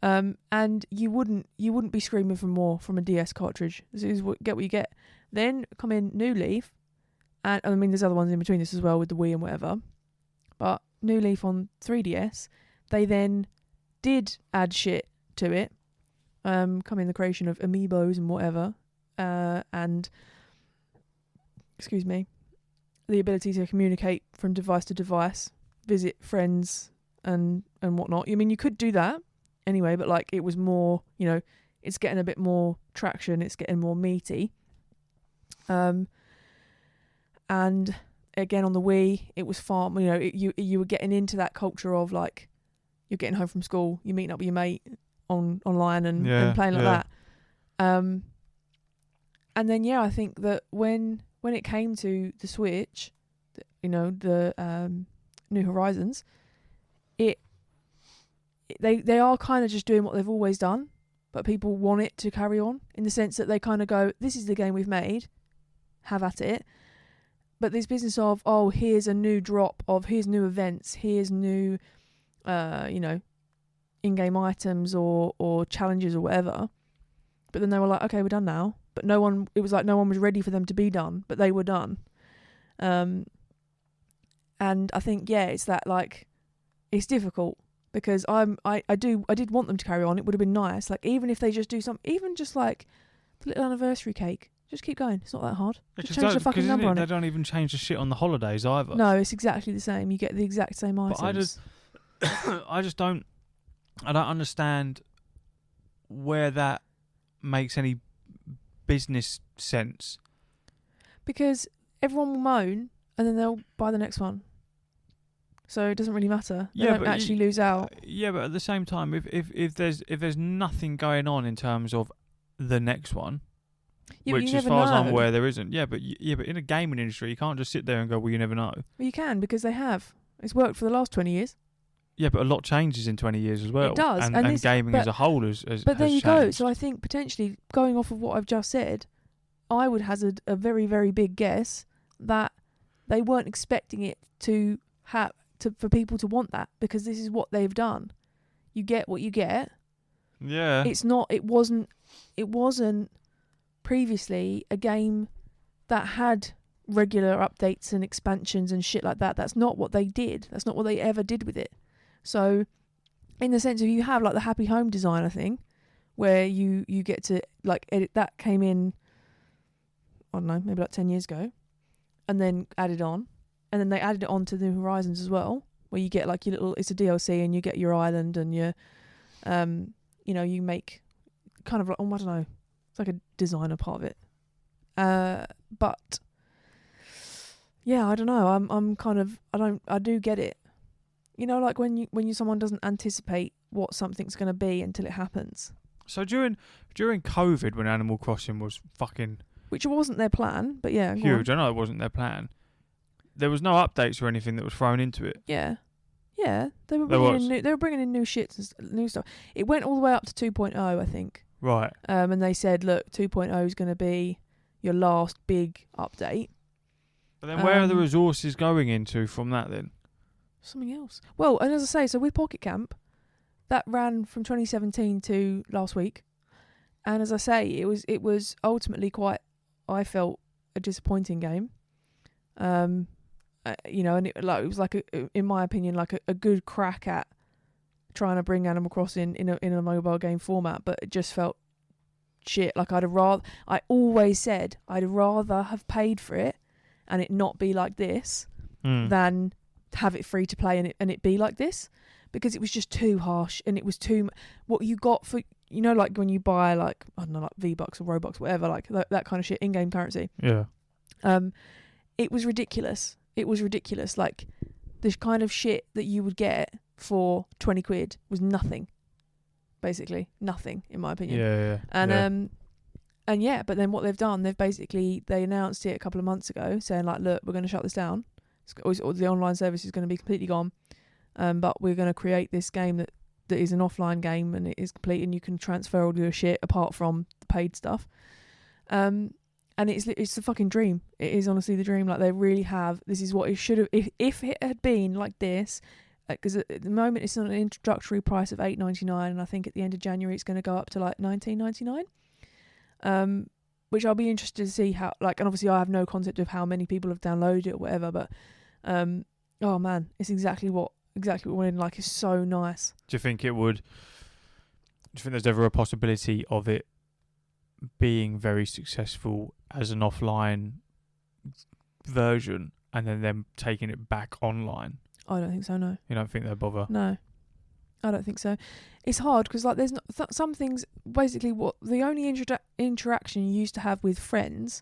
And you wouldn't be screaming for more from a DS cartridge. This is what you get. Then come in New Leaf, and I mean there's other ones in between this as well with the Wii and whatever. But New Leaf on 3DS, they then did add shit to it. Come in the creation of amiibos and whatever, and excuse me, the ability to communicate from device to device, visit friends and whatnot. I mean, you could do that anyway, but like it was more, it's getting a bit more traction, it's getting more meaty. And again on the Wii, it was far, you were getting into that culture of like, you're getting home from school, you're meeting up with your mate online and playing like that. And then I think that when it came to the Switch, the New Horizons, they are kind of just doing what they've always done, but people want it to carry on, in the sense that they kind of go, this is the game we've made, have at it. But this business of, oh, here's a new drop of, here's new events, here's new in-game items or challenges or whatever. But then they were like, okay, we're done now. But it was like no one was ready for them to be done, but they were done. And I think, it's that, like, it's difficult because I did want them to carry on. It would have been nice. Like, even if they just do even just like the little anniversary cake, just keep going. It's not that hard. Just change the fucking number on it. They don't even change the shit on the holidays either. No, it's exactly the same. You get the exact same items. But I don't understand where that makes any business sense. Because everyone will moan and then they'll buy the next one. So it doesn't really matter. They don't actually lose out. Yeah, but at the same time, if there's nothing going on in terms of the next one, which as far as I'm aware there isn't. Yeah, but in a gaming industry, you can't just sit there and go, well, you never know. Well, you can, because they have. It's worked for the last 20 years. Yeah, but a lot changes in 20 years as well. It does. And gaming as a whole has But there you changed. go. So I think potentially, going off of what I've just said, I would hazard a very, very big guess that they weren't expecting it for people to want that, because this is what they've done. You get what you get. Yeah. It wasn't previously a game that had regular updates and expansions and shit like that. That's not what they did. That's not what they ever did with it. So, in the sense of, you have like the Happy Home Designer thing, where you get to like edit, that came in, I don't know, maybe like 10 years ago, and then added on, and then they added it on to New Horizons as well, where you get like your little, it's a DLC, and you get your island and your you make kind of like, I don't know, it's like a designer part of it. But yeah, I don't know. I'm kind of, I do get it. Like when someone doesn't anticipate what something's going to be until it happens. So during COVID, when Animal Crossing was fucking, which wasn't their plan, but yeah, huge. I know it wasn't their plan. There was no updates or anything that was thrown into it. Yeah. They were bringing in new shits and new stuff. It went all the way up to 2.0, I think. Right. And they said, look, 2.0 is going to be your last big update. But then where are the resources going into from that then? Something else. Well, and as I say, so with Pocket Camp, that ran from 2017 to last week. And as I say, it was ultimately quite, I felt, a disappointing game. And it was like in my opinion, like a good crack at trying to bring Animal Crossing in a mobile game format, but it just felt shit. Like I always said I'd rather have paid for it and it not be like this than have it free to play and it be like this, because it was just too harsh and it was too what you got for, like when you buy like, I don't know, like V-Bucks or Robux, whatever, like that kind of shit, in-game currency. Yeah. It was ridiculous. Like the kind of shit that you would get for 20 quid was nothing. Basically nothing, in my opinion. Yeah. And but then what they've done, they announced it a couple of months ago, saying like, look, we're going to shut this down. The online service is going to be completely gone. But we're going to create this game that is an offline game, and it is complete, and you can transfer all your shit apart from the paid stuff. And it's the fucking dream. It is honestly the dream. Like, they really have. This is what it should have. If it had been like this, because at the moment it's on an introductory price of $8.99, and I think at the end of January it's going to go up to like $19.99. Which I'll be interested to see how. Like, and obviously I have no concept of how many people have downloaded it or whatever. But oh man, it's exactly what we wanted. Like, it's so nice. Do you think there's ever a possibility of it being very successful as an offline version and then them taking it back online? I don't think so, no. You don't think they'll bother? No, I don't think so. It's hard because like there's some things. Basically, what the only interaction you used to have with friends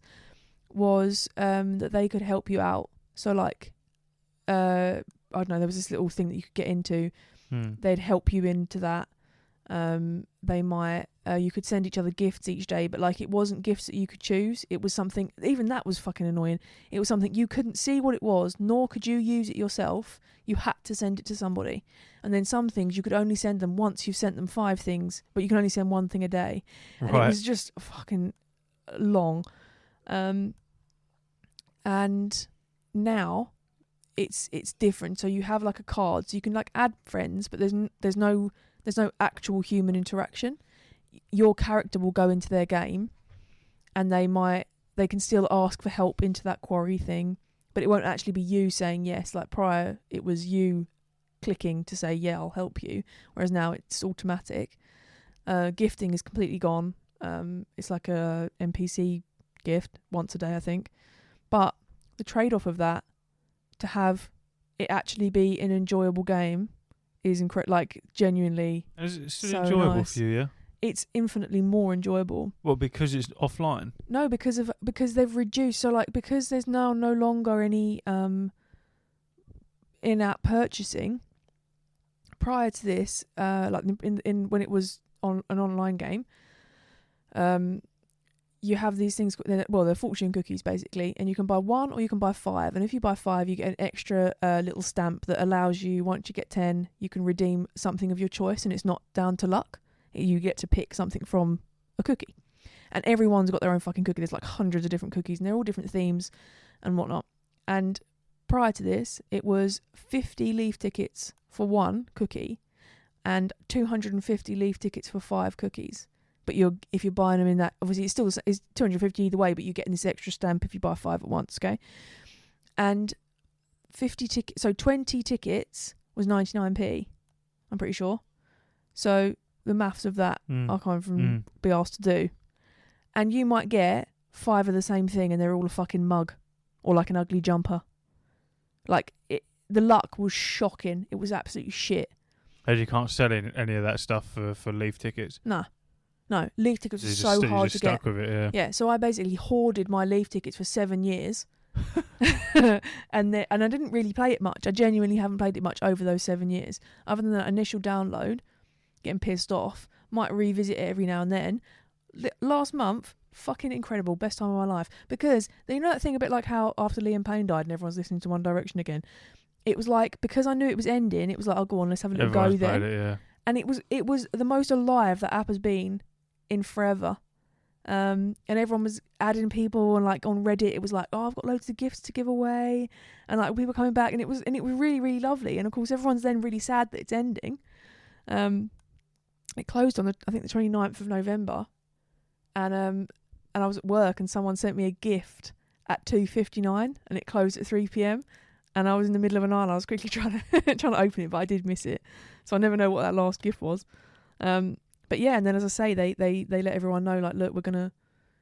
was that they could help you out. So like, I don't know, there was this little thing that you could get into. They'd help you into that. They might, you could send each other gifts each day, but like, it wasn't gifts that you could choose. It was something, even that was fucking annoying. It was something you couldn't see what it was, nor could you use it yourself. You had to send it to somebody. And then some things you could only send them once. You've sent them 5 things, but you can only send 1 thing a day. And it was just fucking long. And now it's different. So you have like a card, so you can like add friends, but there's no actual human interaction. Your character will go into their game and they can still ask for help into that quarry thing, but it won't actually be you saying yes. Like prior, it was you clicking to say, yeah, I'll help you. Whereas now it's automatic. Gifting is completely gone. It's like a NPC gift once a day, I think. But the trade-off of that, to have it actually be an enjoyable game, is incredible. Like, genuinely, it's still so enjoyable nice. for you, yeah? It's infinitely more enjoyable. Well, because it's offline? No, because they've reduced. So like, because there's now no longer any in-app purchasing. Prior to this, like in when it was on an online game, you have these things. Well, they're fortune cookies basically, and you can buy 1 or you can buy 5. And if you buy 5, you get an extra little stamp that allows you, once you get 10, you can redeem something of your choice, and it's not down to luck. You get to pick something from a cookie, and everyone's got their own fucking cookie. There's like hundreds of different cookies, and they're all different themes and whatnot. And prior to this, it was 50 leaf tickets for 1 cookie, and 250 leaf tickets for 5 cookies. But if you're buying them in that, obviously it's 250 either way, but you're getting this extra stamp if you buy 5 at once, okay? And 20 tickets was 99p, I'm pretty sure. So the maths of that I can't even be asked to do. And you might get 5 of the same thing, and they're all a fucking mug or like an ugly jumper. Like, the luck was shocking. It was absolutely shit. As you can't sell any of that stuff for Leaf tickets. No, Leaf tickets So are you so just, hard just to get. stuck with it, yeah. Yeah, so I basically hoarded my Leaf tickets for 7 years. and I didn't really play it much. I genuinely haven't played it much over those 7 years. Other than that initial download, getting pissed off, might revisit it every now and then. Last month, fucking incredible, best time of my life. Because, you know that thing a bit like how after Liam Payne died and everyone's listening to One Direction again, it was like, because I knew it was ending, it was like, oh, go on, let's have a little go then. It, yeah. And it was the most alive that app has been in forever. And everyone was adding people, and like on Reddit it was like, oh, I've got loads of gifts to give away, and like people coming back, and it was really, really lovely. And of course everyone's then really sad that it's ending. It closed on I think the 29th of November, and I was at work and someone sent me a gift at 2:59 and it closed at 3 p.m. and I was in the middle of an aisle. I was quickly trying to open it, but I did miss it, so I never know what that last gift was. But yeah, and then as I say, they let everyone know, like, look, we're gonna,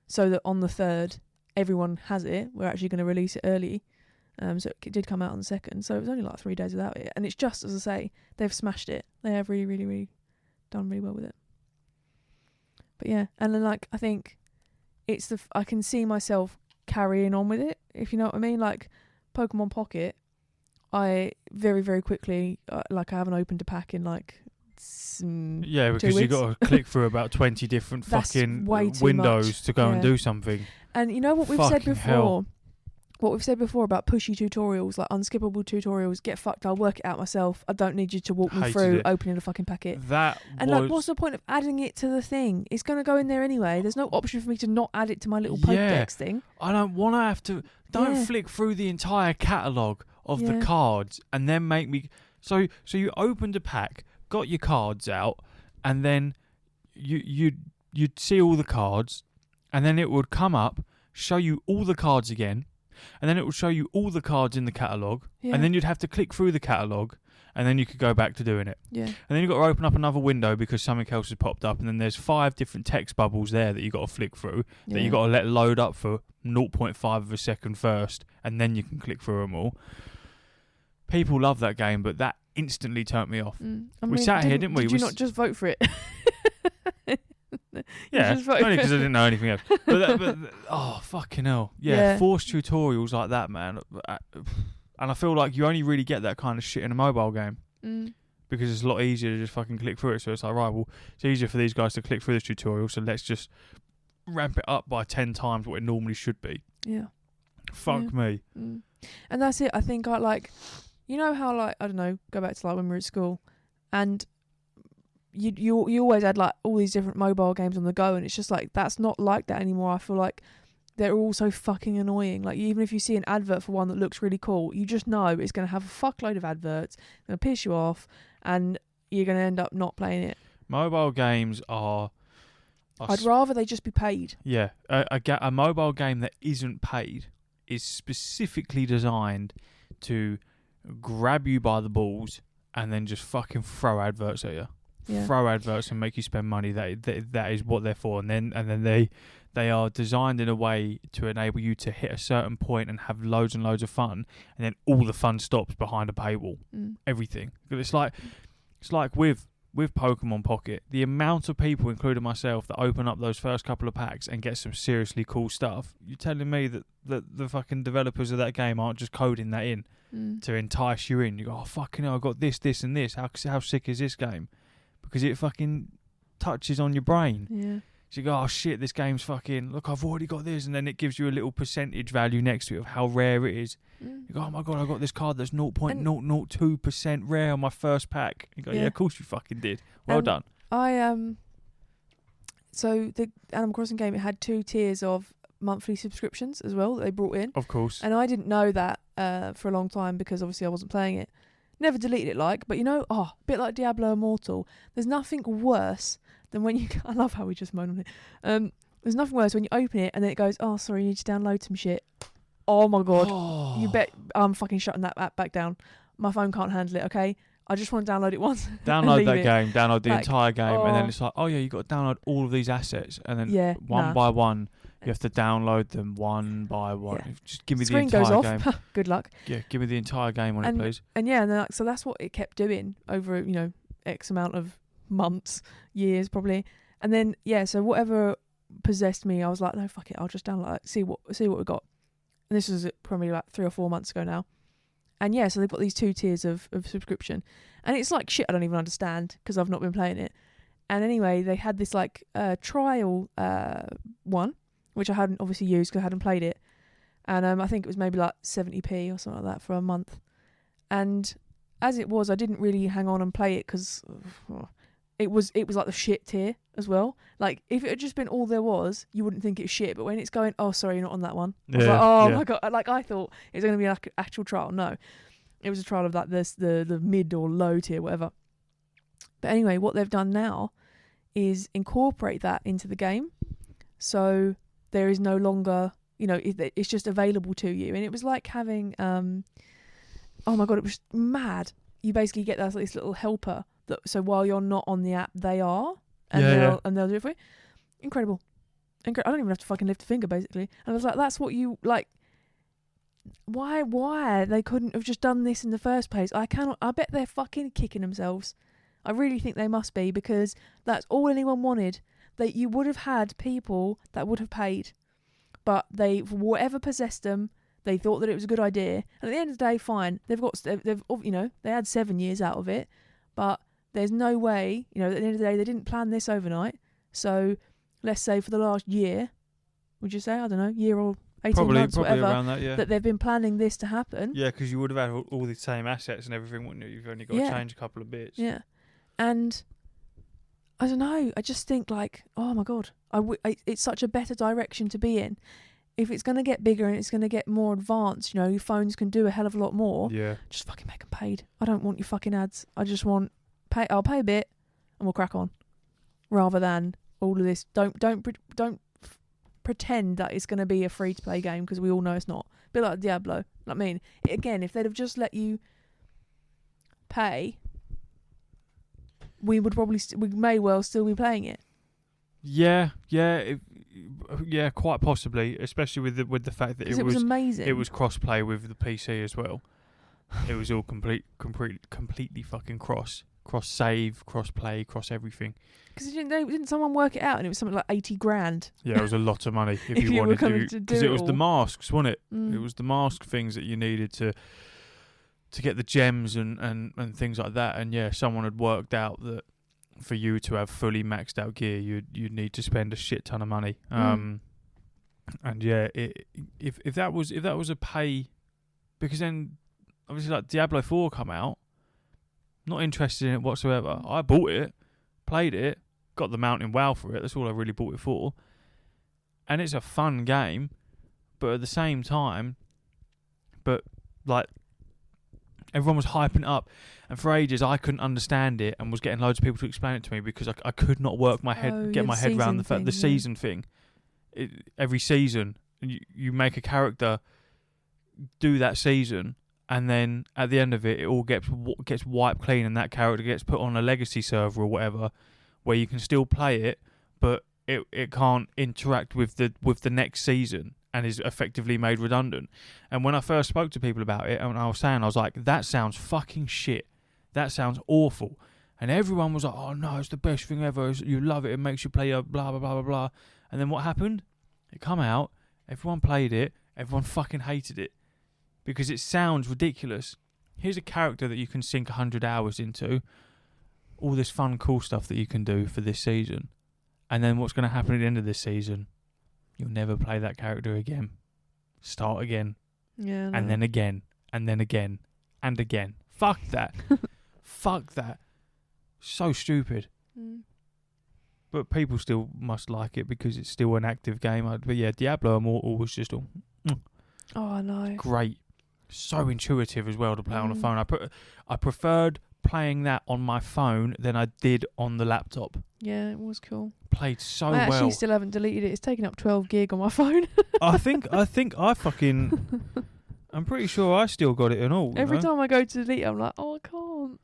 so that on the 3rd everyone has it. We're actually going to release it early. So it did come out on the 2nd, so it was only like 3 days without it, and it's just, as I say, they've smashed it. They have really, really, really done really well with it. But yeah, and then like I think it's I can see myself carrying on with it, if you know what I mean. Like Pokemon Pocket, I very, very quickly I haven't opened a pack in like. Yeah, because you got to click through about 20 different fucking windows to go and do something. And you know what we've said before? Hell. What we've said before about pushy tutorials, like unskippable tutorials, get fucked, I'll work it out myself. I don't need you to walk me through opening a fucking packet. Like, what's the point of adding it to the thing? It's going to go in there anyway. There's no option for me to not add it to my little Pokédex thing. I don't want to have to... Don't flick through the entire catalogue of the cards and then make me... So you opened a pack, got your cards out, and then you'd see all the cards, and then it would come up, show you all the cards again, and then it would show you all the cards in the catalogue, and then you'd have to click through the catalogue, and then you could go back to doing it. Yeah. And then you've got to open up another window because something else has popped up, and then there's 5 different text bubbles there that you've got to flick through, that you've got to let load up for 0.5 of a second first, and then you can click through them all. People love that game, but that instantly turned me off. We sat here, didn't we? Did you not just vote for it? Yeah, only because I didn't know anything else. But oh, fucking hell. Yeah, forced tutorials like that, man. And I feel like you only really get that kind of shit in a mobile game. Because it's a lot easier to just fucking click through it. So it's like, right, well, it's easier for these guys to click through this tutorial, so let's just ramp it up by 10 times what it normally should be. Yeah. Fuck me. And that's it. I think I like... You know how, like, I don't know, go back to like when we were at school, and you always had like all these different mobile games on the go, and it's just like that's not like that anymore. I feel like they're all so fucking annoying. Like, even if you see an advert for one that looks really cool, you just know it's going to have a fuckload of adverts, going to piss you off, and you're going to end up not playing it. Mobile games are... I'd rather they just be paid. Yeah, a mobile game that isn't paid is specifically designed to grab you by the balls and then just fucking throw adverts at you. Throw adverts and make you spend money. That is what they're for. And then they are designed in a way to enable you to hit a certain point and have loads and loads of fun, and then all the fun stops behind a paywall. Everything. It's like with Pokemon Pocket, the amount of people, including myself, that open up those first couple of packs and get some seriously cool stuff. You're telling me that the fucking developers of that game aren't just coding that in to entice you in? You go, oh, fucking hell, I got this, this, and this. How sick is this game? Because it fucking touches on your brain. Yeah. So you go, oh shit, this game's fucking, look, I've already got this, and then it gives you a little percentage value next to it of how rare it is. You go, oh my god, I got this card that's 0.002% rare on my first pack. You go, yeah, of course you fucking did. Well done. So the Animal Crossing game, it had 2 tiers of monthly subscriptions as well that they brought in. Of course. And I didn't know that for a long time because obviously I wasn't playing it. Never deleted it but you know, a bit like Diablo Immortal, there's nothing worse than when you... I love how we just moan on it. There's nothing worse when you open it and then it goes, oh, sorry, you need to download some shit. Oh my god. Oh. You bet I'm fucking shutting that app back down. My phone can't handle it, okay? I just want to download it once. Download that game, download the entire game, and then it's like, oh yeah, you got to download all of these assets, and then one by one, you have to download them one by one. Yeah. Just give me the entire game. Good luck. Yeah, give me the entire game on it, please. And yeah, and then, so that's what it kept doing over, you know, X amount of months, years probably. And then so whatever possessed me, I was like, no, fuck it, I'll just download it, see what we got. And this was probably like 3 or 4 months ago now. And so they've got these 2 tiers of subscription, and it's like shit I don't even understand because I've not been playing it. And anyway, they had this like trial one, which I hadn't obviously used because I hadn't played it. And I think it was maybe like 70p or something like that for a month. And as it was, I didn't really hang on and play it because it was like the shit tier as well. Like if it had just been all there was, you wouldn't think it's shit. But when it's going, oh sorry, you're not on that one. I was like, oh my god! Like I thought it was going to be like an actual trial. No, it was a trial of like the mid or low tier, whatever. But anyway, what they've done now is incorporate that into the game, so there is no longer, it's just available to you. And it was like having, oh my god, it was mad. You basically get this little helper that, so while you're not on the app, they are, and they'll do it for you. Incredible. I don't even have to fucking lift a finger, basically. And I was like, that's what you like. Why they couldn't have just done this in the first place? I bet they're fucking kicking themselves. I really think they must be, because that's all anyone wanted. That you would have had people that would have paid, but they, for whatever possessed them, they thought that it was a good idea. And at the end of the day, fine. They've they had 7 years out of it, but there's no way, at the end of the day, they didn't plan this overnight. So let's say for the last year, would you say, I don't know, year or 18 months, probably whatever, around that, that they've been planning this to happen. Yeah, because you would have had all the same assets and everything, wouldn't you? You've only got to change a couple of bits. Yeah. And I don't know, I just think like, oh my God, it's such a better direction to be in. If it's going to get bigger and it's going to get more advanced, your phones can do a hell of a lot more. Yeah. Just fucking make them paid. I don't want your fucking ads. I just want I'll pay a bit and we'll crack on. Rather than all of this. Don't pretend that it's going to be a free to play game, because we all know it's not. A bit like Diablo. Again, if they'd have just let you pay, we may well still be playing it. Yeah, quite possibly, especially with the fact that it was amazing. It was cross-play with the PC as well. It was all completely fucking cross-save, cross-play, cross everything. Because didn't someone work it out, and it was something like 80 grand? Yeah, it was a lot of money if you wanted to, because it was the masks, wasn't it? It was the mask things that you needed to get the gems and things like that. And yeah, someone had worked out that for you to have fully maxed out gear, you'd need to spend a shit ton of money. And yeah, if that was a pay, because then obviously like Diablo 4 come out, not interested in it whatsoever. I bought it, played it, got the Mountain WoW for it. That's all I really bought it for. And it's a fun game, but at the same time, like, everyone was hyping it up, and for ages I couldn't understand it, and was getting loads of people to explain it to me, because I could not work my head, get my head around the season thing. Every season, you make a character, do that season, and then at the end of it, it all gets wiped clean, and that character gets put on a legacy server or whatever, where you can still play it, but it can't interact with the next season, and is effectively made redundant. And when I first spoke to people about it, and I was like, that sounds fucking shit. That sounds awful. And everyone was like, oh no, it's the best thing ever. You love it. It makes you play a blah, blah, blah, blah, blah. And then what happened? It come out. Everyone played it. Everyone fucking hated it. Because it sounds ridiculous. Here's a character that you can sink 100 hours into. All this fun, cool stuff that you can do for this season. And then what's going to happen at the end of this season? You'll never play that character again. Start again. Yeah. No. And then again. And then again. And again. Fuck that. Fuck that. So stupid. But people still must like it because it's still an active game. But yeah, Diablo Immortal was just all... Oh, I know. Great. So intuitive as well to play on a phone. I preferred playing that on my phone than I did on the laptop. Yeah, it was cool. Played so well. I actually still haven't deleted it. It's taken up 12 gig on my phone. I think I fucking... I'm pretty sure I still got it and all. Every time I go to delete it, I'm like, oh, I can't.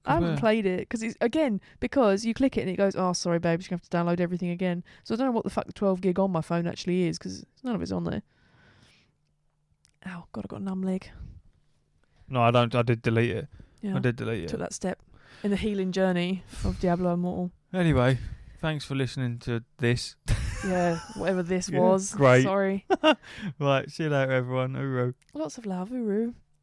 I haven't played it because you click it and it goes, oh, sorry, babe, you're going to have to download everything again. So I don't know what the fuck the 12 gig on my phone actually is, because none of it's on there. Ow, God, I got a numb leg. No, I don't. I did delete it. Yeah, I did delete it. Took that step. in the healing journey of Diablo Immortal. Anyway, thanks for listening to this. Yeah, whatever this Yeah, was. great. Sorry. Right, see you later, everyone. Hooroo. Lots of love, Uru.